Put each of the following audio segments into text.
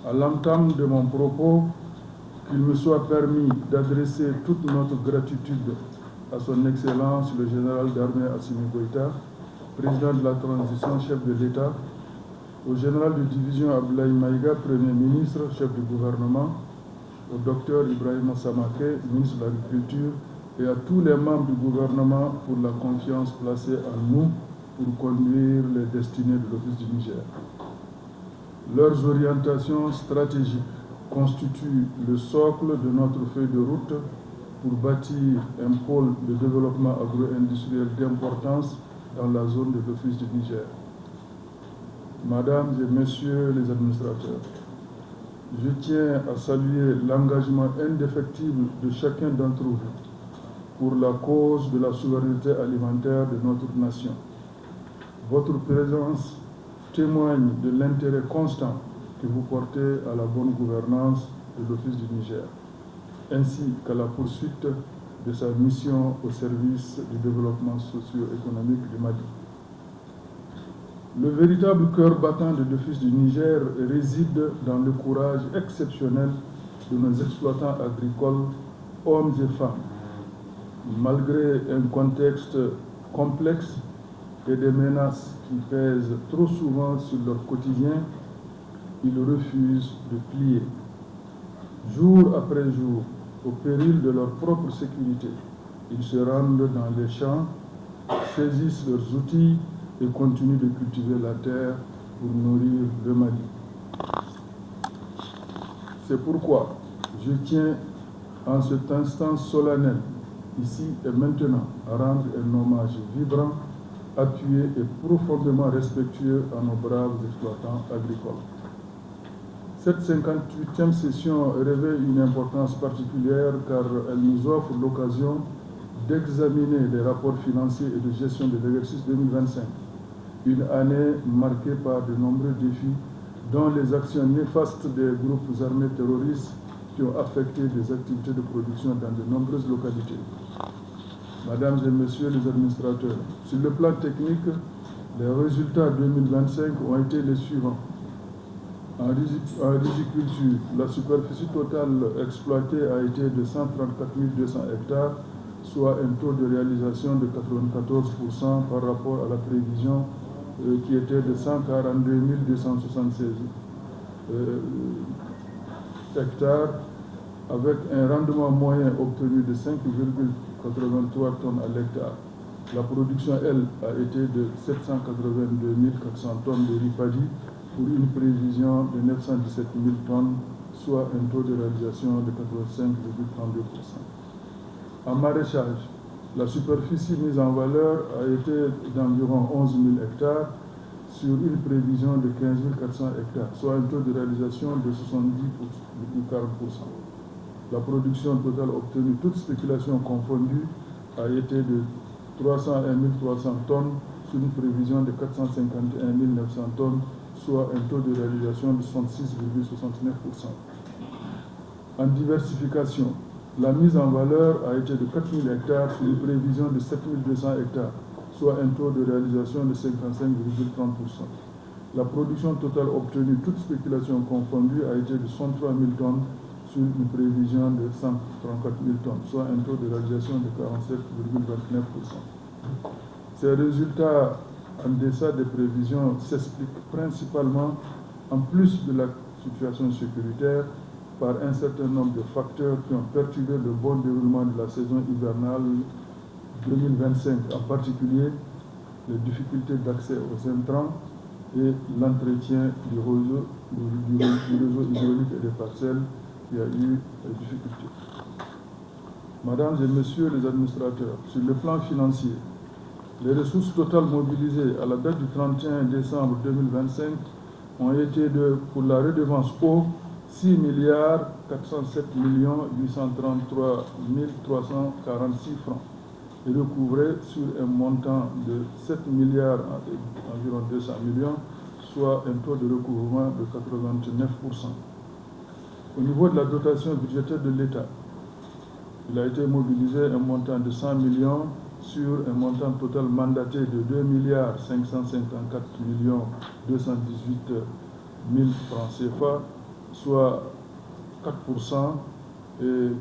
À l'entame de mon propos, qu'il me soit permis d'adresser toute notre gratitude à son Excellence le général d'armée Assimi Goïta, président de la transition, chef de l'État, au général de division Abdoulaye Maïga, Premier ministre, chef du gouvernement, au docteur Ibrahim Samake, ministre de l'Agriculture, et à tous les membres du gouvernement pour la confiance placée en nous pour conduire les destinées de l'Office du Niger. Leurs orientations stratégiques constituent le socle de notre feuille de route pour bâtir un pôle de développement agro-industriel d'importance dans la zone de l'Office du Niger. Mesdames et Messieurs les administrateurs, je tiens à saluer l'engagement indéfectible de chacun d'entre vous pour la cause de la souveraineté alimentaire de notre nation. Votre présence témoigne de l'intérêt constant que vous portez à la bonne gouvernance de l'Office du Niger, ainsi qu'à la poursuite de sa mission au service du développement socio-économique du Mali. Le véritable cœur battant de l'Office du Niger réside dans le courage exceptionnel de nos exploitants agricoles, hommes et femmes. Malgré un contexte complexe et des menaces qui pèsent trop souvent sur leur quotidien, ils refusent de plier. Jour après jour, au péril de leur propre sécurité, ils se rendent dans les champs, saisissent leurs outils et continuent de cultiver la terre pour nourrir le Mali. C'est pourquoi je tiens en cet instant solennel, ici et maintenant, à rendre un hommage vibrant, appuyé et profondément respectueux à nos braves exploitants agricoles. Cette 58e session revêt une importance particulière car elle nous offre l'occasion d'examiner les rapports financiers et de gestion de l'exercice 2025, une année marquée par de nombreux défis, dont les actions néfastes des groupes armés terroristes qui ont affecté des activités de production dans de nombreuses localités. Mesdames et Messieurs les administrateurs, sur le plan technique, les résultats 2025 ont été les suivants. En riziculture, la superficie totale exploitée a été de 134 200 hectares, soit un taux de réalisation de 94% par rapport à la prévision qui était de 142 276 hectares, avec un rendement moyen obtenu de 5,83 tonnes à l'hectare. La production, elle, a été de 782 400 tonnes de riz paddy pour une prévision de 917 000 tonnes, soit un taux de réalisation de 85,32%. En maraîchage, la superficie mise en valeur a été d'environ 11 000 hectares sur une prévision de 15 400 hectares, soit un taux de réalisation de 70,40%. La production totale obtenue, toute spéculation confondue, a été de 301 300 tonnes sur une prévision de 451 900 tonnes, soit un taux de réalisation de 66,69%. En diversification, la mise en valeur a été de 4 000 hectares sur une prévision de 7 200 hectares, soit un taux de réalisation de 55,30%. La production totale obtenue, toute spéculation confondue, a été de 103 000 tonnes sur une prévision de 134 000 tonnes, soit un taux de réalisation de 47,29%. Ces résultats en deçà des prévisions s'expliquent principalement, en plus de la situation sécuritaire, par un certain nombre de facteurs qui ont perturbé le bon déroulement de la saison hivernale 2025, en particulier les difficultés d'accès aux intrants et l'entretien du réseau hydraulique et des parcelles qui a eu des difficultés. Mesdames et Messieurs les administrateurs, sur le plan financier, les ressources totales mobilisées à la date du 31 décembre 2025 ont été pour la redevance eau 6 407 833 346 francs et recouvré sur un montant de 7 milliards environ 200 millions, soit un taux de recouvrement de 89%. Au niveau de la dotation budgétaire de l'État, il a été mobilisé un montant de 100 millions sur un montant total mandaté de 2 554 218 000 francs CFA, soit 4% et 2%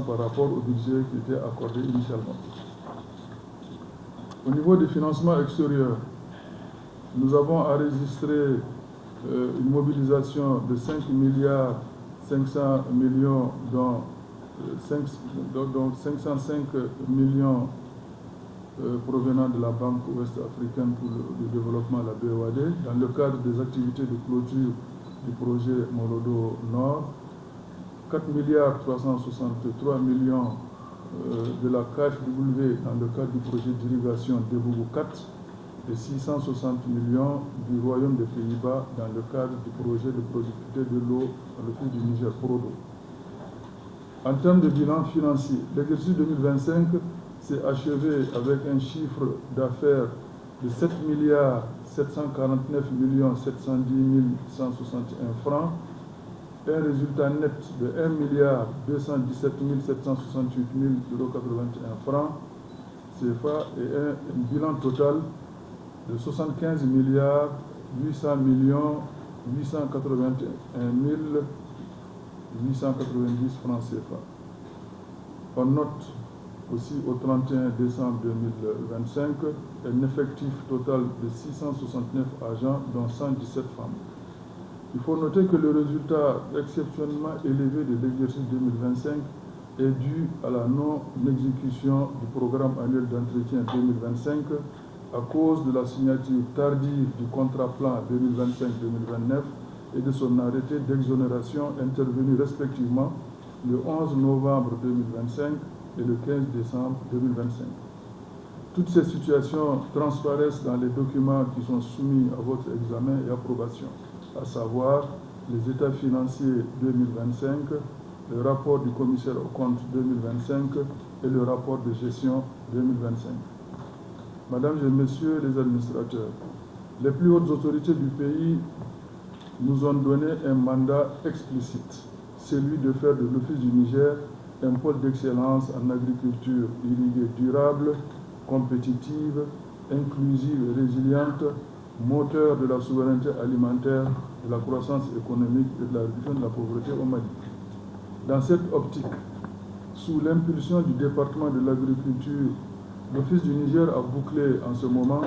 par rapport au budget qui était accordé initialement. Au niveau des financements extérieurs, nous avons enregistré une mobilisation de 5 milliards 500 millions, dont 505 millions provenant de la Banque ouest-africaine pour le développement, la BOAD, dans le cadre des activités de clôture du projet Morodo Nord, 4 milliards 363 millions de la KfW dans le cadre du projet d'irrigation Debougou 4 et 660 millions du Royaume des Pays-Bas dans le cadre du projet de productivité de l'eau dans le pays du Niger, Prodo. En termes de bilan financier, l'exercice 2025 s'est achevé avec un chiffre d'affaires de 7 milliards 749 millions 710 161 francs, un résultat net de 1 milliard 217 768 081 francs CFA et un bilan total de 75 milliards 800 millions 881 890 francs CFA. On note aussi au 31 décembre 2025 un effectif total de 669 agents dont 117 femmes. Il faut noter que le résultat exceptionnellement élevé de l'exercice 2025 est dû à la non-exécution du programme annuel d'entretien 2025 à cause de la signature tardive du contrat plan 2025-2029 et de son arrêté d'exonération intervenu respectivement le 11 novembre 2025 et le 15 décembre 2025. Toutes ces situations transparaissent dans les documents qui sont soumis à votre examen et approbation, à savoir les états financiers 2025, le rapport du commissaire aux comptes 2025 et le rapport de gestion 2025. Mesdames et Messieurs les administrateurs, les plus hautes autorités du pays nous ont donné un mandat explicite, celui de faire de l'Office du Niger un pôle d'excellence en agriculture irriguée durable, compétitive, inclusive et résiliente, moteur de la souveraineté alimentaire, de la croissance économique et de la réduction de la pauvreté au Mali. Dans cette optique, sous l'impulsion du département de l'agriculture, l'Office du Niger a bouclé en ce moment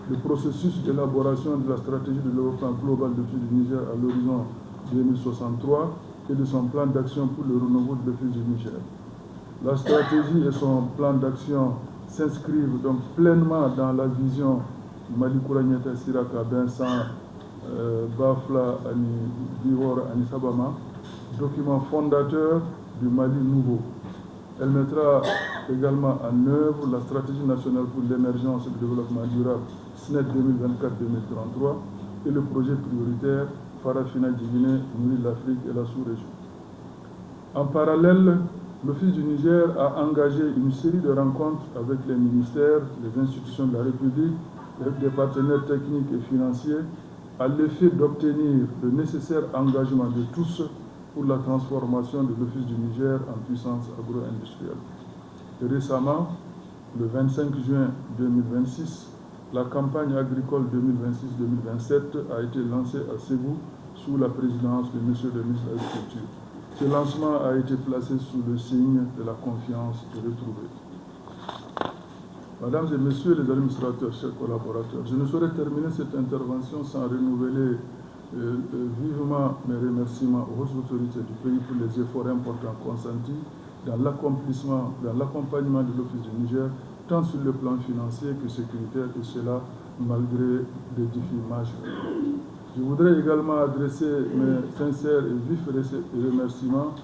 le processus d'élaboration de la stratégie de développement global de l'Office du Niger à l'horizon 2063 et de son plan d'action pour le renouveau de l'Office du Niger. La stratégie et son plan d'action s'inscrivent donc pleinement dans la vision Mali Kouranieta Siraka Bensan Bafla Ani Dior Ani Sabama, document fondateur du Mali nouveau. Elle mettra également en œuvre la stratégie nationale pour l'émergence et le développement durable SNED 2024-2033 et le projet prioritaire Farafina Guinée, nourrir l'Afrique et la sous-région. En parallèle, l'Office du Niger a engagé une série de rencontres avec les ministères, les institutions de la République, des partenaires techniques et financiers, à l'effet d'obtenir le nécessaire engagement de tous pour la transformation de l'Office du Niger en puissance agro-industrielle. Récemment, le 25 juin 2026, la campagne agricole 2026-2027 a été lancée à Ségou sous la présidence de M. le ministre de l'Agriculture. Ce lancement a été placé sous le signe de la confiance retrouvée. Mesdames et Messieurs les administrateurs, chers collaborateurs, je ne saurais terminer cette intervention sans renouveler vivement mes remerciements aux autorités du pays pour les efforts importants consentis dans l'accomplissement, dans l'accompagnement de l'Office du Niger, tant sur le plan financier que sécuritaire, et cela malgré des défis majeurs. Je voudrais également adresser mes sincères et vifs remerciements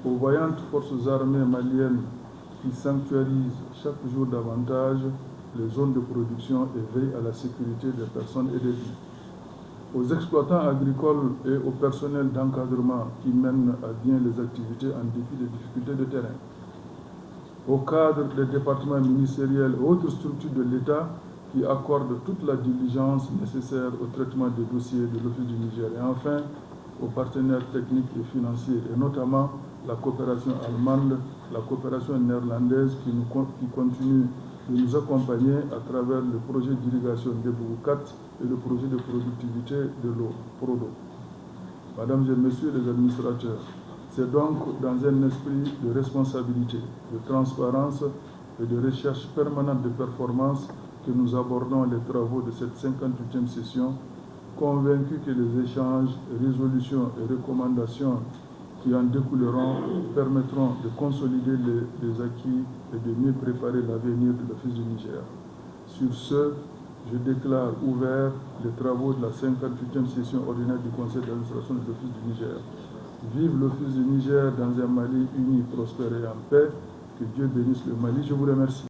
aux vaillantes forces armées maliennes qui sanctuarisent chaque jour davantage les zones de production et veillent à la sécurité des personnes et des biens. Aux exploitants agricoles et au personnel d'encadrement qui mènent à bien les activités en dépit des difficultés de terrain. Aux cadres des départements ministériels et autres structures de l'État qui accordent toute la diligence nécessaire au traitement des dossiers de l'Office du Niger. Et enfin, aux partenaires techniques et financiers, et notamment la coopération allemande, la coopération néerlandaise qui continue de nous accompagner à travers le projet d'irrigation Debougou 4 et le projet de productivité de l'eau, Prodo. Mesdames et Messieurs les administrateurs, c'est donc dans un esprit de responsabilité, de transparence et de recherche permanente de performance que nous abordons les travaux de cette 58e session, convaincus que les échanges, résolutions et recommandations qui en découleront permettront de consolider les acquis et de mieux préparer l'avenir de l'Office du Niger. Sur ce, je déclare ouvert les travaux de la 58e session ordinaire du Conseil d'administration de l'Office du Niger. Vive l'Office du Niger dans un Mali uni, prospère et en paix. Que Dieu bénisse le Mali. Je vous remercie.